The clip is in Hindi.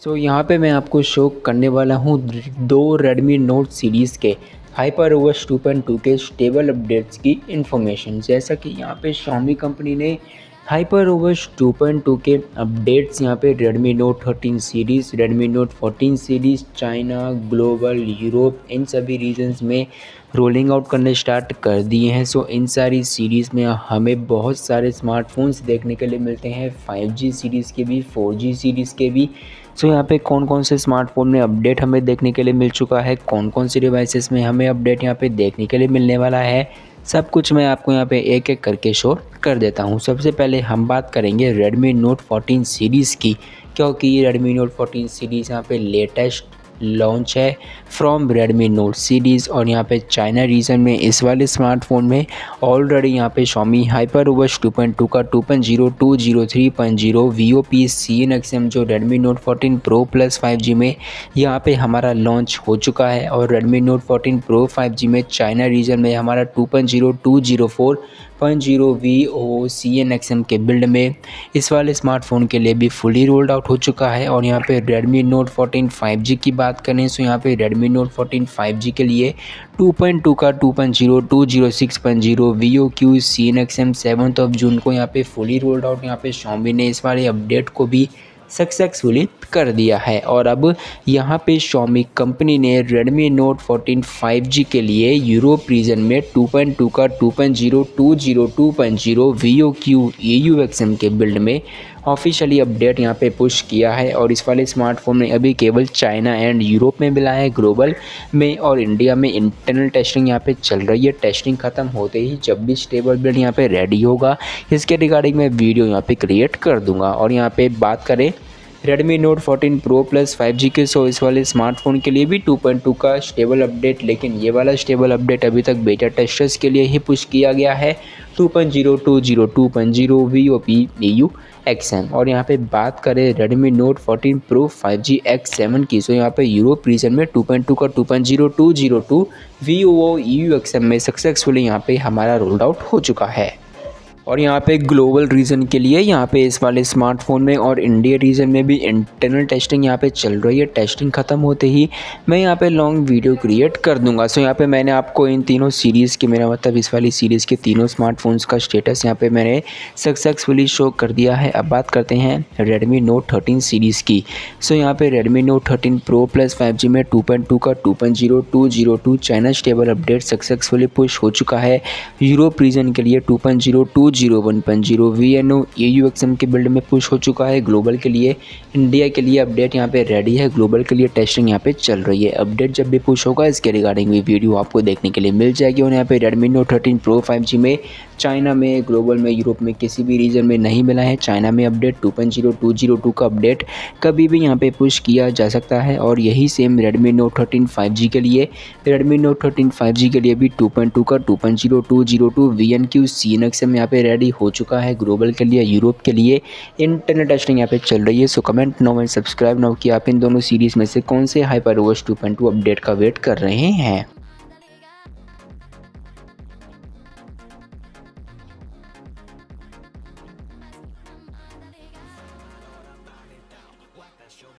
यहाँ पे मैं आपको शो करने वाला हूँ दो Redmi Note सीरीज़ के HyperOS 2.2 के स्टेबल अपडेट्स की इन्फॉर्मेशन। जैसा कि यहाँ पे Xiaomi कंपनी ने HyperOS 2.2 के अपडेट्स यहाँ पे Redmi Note 13 series, Redmi Note 14 series, China, global, Europe, इन सभी रीजन्स में रोलिंग आउट करने स्टार्ट कर दिए हैं। इन सारी सीरीज़ में हमें बहुत सारे स्मार्टफोन्स देखने के लिए मिलते हैं, 5G सीरीज़ के भी, 4G सीरीज़ के भी। यहाँ पे कौन कौन से स्मार्टफोन में अपडेट हमें देखने के लिए मिल चुका है, कौन कौन सी डिवाइसेस में हमें अपडेट यहाँ पे देखने के लिए मिलने वाला है, सब कुछ मैं आपको यहाँ पे एक एक करके शो कर देता हूँ। सबसे पहले हम बात करेंगे Redmi Note 14 सीरीज़ की, क्योंकि ये Redmi Note 14 सीरीज़ यहाँ पे लेटेस्ट लॉन्च है फ्रॉम Redmi Note सीरीज़। और यहाँ पे चाइना रीजन में इस वाले स्मार्टफोन में ऑलरेडी यहाँ पे Xiaomi HyperOS 2.2 का 2.0, 2.0, 3.0 VOP CNXM जो Redmi Note 14 Pro Plus 5G में यहाँ पे हमारा लॉन्च हो चुका है। और Redmi Note 14 Pro 5G में चाइना रीजन में हमारा 2.0, 2.0 VO CNXM के बिल्ड में इस वाले स्मार्टफोन के लिए भी फुली रोल्ड आउट हो चुका है। और यहाँ पे Redmi Note 14 5G की बात करें तो यहाँ पे Redmi Note 14 5G के लिए 2.2 का 2.0, 2.0 VOQ CNXM 7 जून को यहाँ पे फुली रोल्ड आउट यहाँ पे Xiaomi ने इस वाले अपडेट को भी सक्सेसफुली कर दिया है। और अब यहाँ पे Xiaomi कंपनी ने Redmi Note 14 5G के लिए यूरोप रीजन में 2.2 का 2.0, 2.0 VOQ EUXM के बिल्ड में ऑफिशियली अपडेट यहाँ पे पुश किया है। और इस वाले स्मार्टफोन में अभी केवल चाइना एंड यूरोप में मिला है, ग्लोबल में और इंडिया में इंटरनल टेस्टिंग यहाँ पे चल रही है। टेस्टिंग ख़त्म होते ही जब भी स्टेबल बिल्ड यहाँ पे रेडी होगा, इसके रिगार्डिंग मैं वीडियो यहाँ पे क्रिएट कर दूंगा। और यहाँ पे बात करें Redmi Note 14 Pro Plus 5G के इस वाले स्मार्टफोन के लिए भी 2.2 का स्टेबल अपडेट, लेकिन ये वाला स्टेबल अपडेट अभी तक बेटा टेस्टर्स के लिए ही पुश किया गया है 2.0, 2.0 VOP EUXM। और यहाँ पे बात करें Redmi Note 14 Pro 5G X7 की, यहाँ पे यूरोप रीजन में 2.2 का 2.0, 2.0 VO EUXM में सक्सेसफुली यहाँ पे हमारा रोल्ड आउट हो चुका है। और यहाँ पे ग्लोबल रीजन के लिए यहाँ पे इस वाले स्मार्टफोन में और इंडिया रीजन में भी इंटरनल टेस्टिंग यहाँ पे चल रही है। टेस्टिंग ख़त्म होते ही मैं यहाँ पे लॉन्ग वीडियो क्रिएट कर दूंगा। यहाँ पे मैंने आपको इन तीनों सीरीज़ के, मेरा मतलब इस वाली सीरीज़ के तीनों स्मार्टफोन्स का स्टेटस यहाँ पे मैंने सक्सेसफुली शो कर दिया है। अब बात करते हैं Redmi Note 13 सीरीज़ की। यहाँ पे Redmi Note 13 Pro Plus 5G में 2.2 का 2.0, 2.0 China stable update successfully push हो चुका है। यूरोप रीजन के लिए 2.0, 1.0 VNO EUXM के बिल्ड में पुश हो चुका है। ग्लोबल के लिए, इंडिया के लिए अपडेट यहाँ पे रेडी है, ग्लोबल के लिए टेस्टिंग यहाँ पे चल रही है। अपडेट जब भी पुश होगा इसके रिगार्डिंग भी वीडियो आपको देखने के लिए मिल जाएगी। और यहाँ पे Redmi Note 13 Pro 5G में चाइना में, ग्लोबल में, यूरोप में किसी भी रीजन में नहीं मिला है। चाइना में अपडेट 2.0, 2.02 का अपडेट कभी भी यहाँ पे पुश किया जा सकता है। और यही सेम Redmi Note 13 5G के लिए, Redmi Note 13 5G के लिए भी 2.2 का 2.0, 2.02 VNQ CNXM यहाँ पे रेडी हो चुका है। ग्लोबल के लिए, यूरोप के लिए इंटरनल टेस्टिंग यहाँ पे चल रही है। Comment now and subscribe now कि आप इन दोनों सीरीज़ में से कौन से HyperOS 2.2 अपडेट का वेट कर रहे हैं।